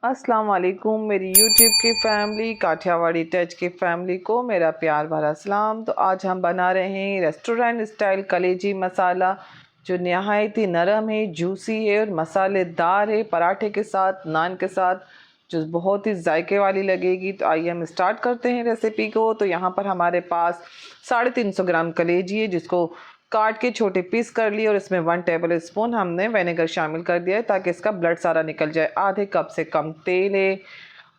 अस्सलाम वालेकुम मेरी यूट्यूब की फ़ैमिली, काठियावाड़ी टच की फ़ैमिली को मेरा प्यार भरा सलाम। तो आज हम बना रहे हैं रेस्टोरेंट स्टाइल कलेजी मसाला, जो नहायत ही नरम है, जूसी है और मसालेदार है। पराठे के साथ, नान के साथ जो बहुत ही जायके वाली लगेगी। तो आइए हम स्टार्ट करते हैं रेसिपी को। तो यहाँ पर हमारे पास 350 ग्राम कलेजी है, जिसको काट के छोटे पीस कर लिए और इसमें 1 टेबल स्पून हमने विनेगर शामिल कर दिया है ताकि इसका ब्लड सारा निकल जाए। आधे कप से कम तेल है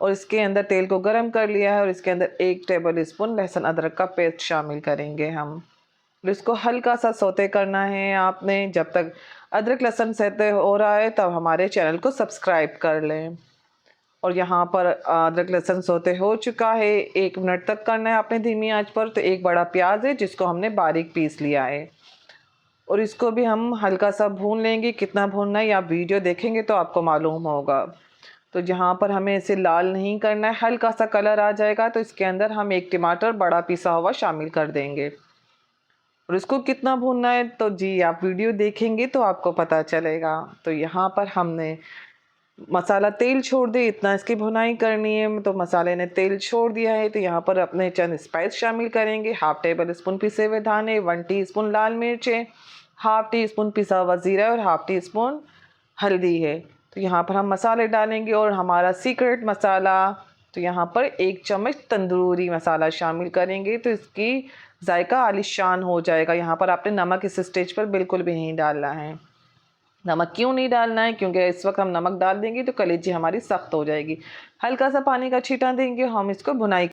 और इसके अंदर तेल को गर्म कर लिया है और इसके अंदर 1 टेबल स्पून लहसुन अदरक का पेस्ट शामिल करेंगे हम। और इसको हल्का सा सौते करना है आपने। जब तक अदरक लहसुन सौते हो रहा है तब हमारे चैनल को सब्सक्राइब कर लें। और यहाँ पर अदरक लहसुन सौते हो चुका है, 1 मिनट तक करना है आपने धीमी आंच पर। तो एक बड़ा प्याज है जिसको हमने बारीक पीस लिया है और इसको भी हम हल्का सा भून लेंगे। कितना भूनना है या आप वीडियो देखेंगे तो आपको मालूम होगा। तो जहाँ पर हमें इसे लाल नहीं करना है, हल्का सा कलर आ जाएगा तो इसके अंदर हम 1 टमाटर बड़ा पिसा हुआ शामिल कर देंगे। और इसको कितना भूनना है तो जी आप वीडियो देखेंगे तो आपको पता चलेगा। तो यहाँ पर हमने मसाला तेल छोड़ दे, इतना इसकी भुनाई करनी है। तो मसाले ने तेल छोड़ दिया है तो यहाँ पर अपने चंद स्पाइस शामिल करेंगे। 1/2 टेबल स्पून पिसे हुए धाने, 1 टीस्पून लाल मिर्चें, 1/2 टीस्पून पिसा हुआ ज़ीरा और 1/2 टीस्पून हल्दी है। तो यहाँ पर हम मसाले डालेंगे और हमारा सीक्रेट मसाला, तो यहाँ पर 1 चम्मच तंदूरी मसाला शामिल करेंगे तो इसकी जायका आलिशान हो जाएगा। यहाँ पर आपने नमक इस स्टेज पर बिल्कुल भी नहीं डालना है। नमक क्यों नहीं डालना है? क्योंकि इस वक्त हम नमक डाल देंगे तो कलेजी हमारी सख्त हो जाएगी। हल्का सा पानी का छींटा देंगे, हम इसको भुनाई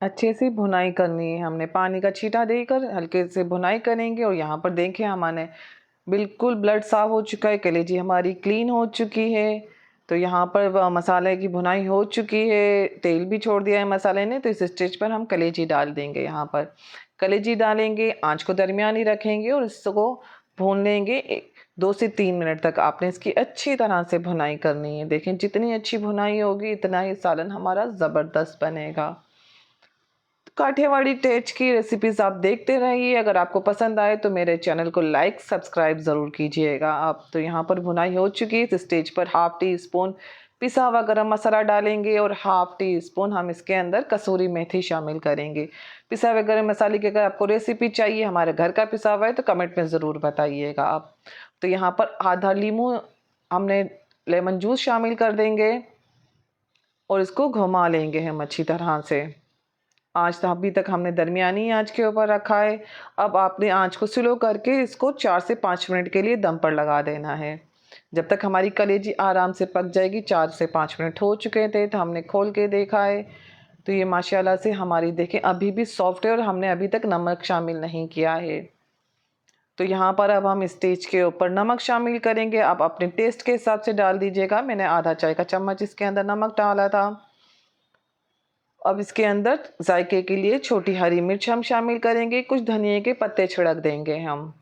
अच्छे से भुनाई करनी है। हमने पानी का छींटा देकर हल्के से भुनाई करेंगे। और यहाँ पर देखें हमारे बिल्कुल ब्लड साफ हो चुका है, कलेजी हमारी क्लीन हो चुकी है। तो यहाँ पर मसाले की भुनाई हो चुकी है, तेल भी छोड़ दिया है मसाले ने। तो इस स्टेज पर हम कलेजी डाल देंगे। यहाँ पर कलेजी डालेंगे, आंच को दरमियानी रखेंगे और इसको भून लेंगे 2 से 3 मिनट तक। आपने इसकी अच्छी तरह से भुनाई करनी है। देखें जितनी अच्छी भुनाई होगी इतना ही सालन हमारा ज़बरदस्त बनेगा। काठियावाड़ी टेच की रेसिपीज़ आप देखते रहिए। अगर आपको पसंद आए तो मेरे चैनल को लाइक सब्सक्राइब ज़रूर कीजिएगा आप। तो यहाँ पर भुनाई हो चुकी है। इस स्टेज पर 1/2 टीस्पून पिसा हुआ गरम मसाला डालेंगे और 1/2 टीस्पून हम इसके अंदर कसूरी मेथी शामिल करेंगे। पिसा हुए गरम मसाले की अगर आपको रेसिपी चाहिए हमारे घर का पिसा हुआ है तो कमेंट में ज़रूर बताइएगा आप। तो यहाँ पर आधा नींबू हमने लेमन जूस शामिल कर देंगे और इसको घुमा लेंगे हम अच्छी तरह से। आँच तो अभी तक हमने दरमियानी आँच के ऊपर रखा है। अब आपने आँच को स्लो करके इसको 4 से 5 मिनट के लिए दम पर लगा देना है। जब तक हमारी कलेजी आराम से पक जाएगी। 4 से 5 मिनट हो चुके थे तो हमने खोल के देखा है तो ये माशाल्लाह से हमारी देखें अभी भी सॉफ्ट है और हमने अभी तक नमक शामिल नहीं किया है। तो यहाँ पर अब हम स्टेज के ऊपर नमक शामिल करेंगे। आप अपने टेस्ट के हिसाब से डाल दीजिएगा। मैंने आधा चाय का चम्मच इसके अंदर नमक डाला था। अब इसके अंदर जायके के लिए छोटी हरी मिर्च हम शामिल करेंगे, कुछ धनिए के पत्ते छिड़क देंगे हम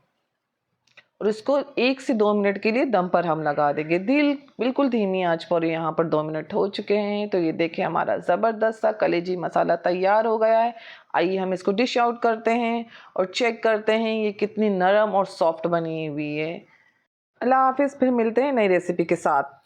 और इसको 1 से 2 मिनट के लिए दम पर हम लगा देंगे। बिल्कुल धीमी आंच पर। यहाँ पर 2 मिनट हो चुके हैं। तो ये देखिए हमारा ज़बरदस्त सा कलेजी मसाला तैयार हो गया है। आइए हम इसको डिश आउट करते हैं और चेक करते हैं ये कितनी नरम और सॉफ्ट बनी हुई है। अल्लाह हाफिज़, फिर मिलते हैं नई रेसिपी के साथ।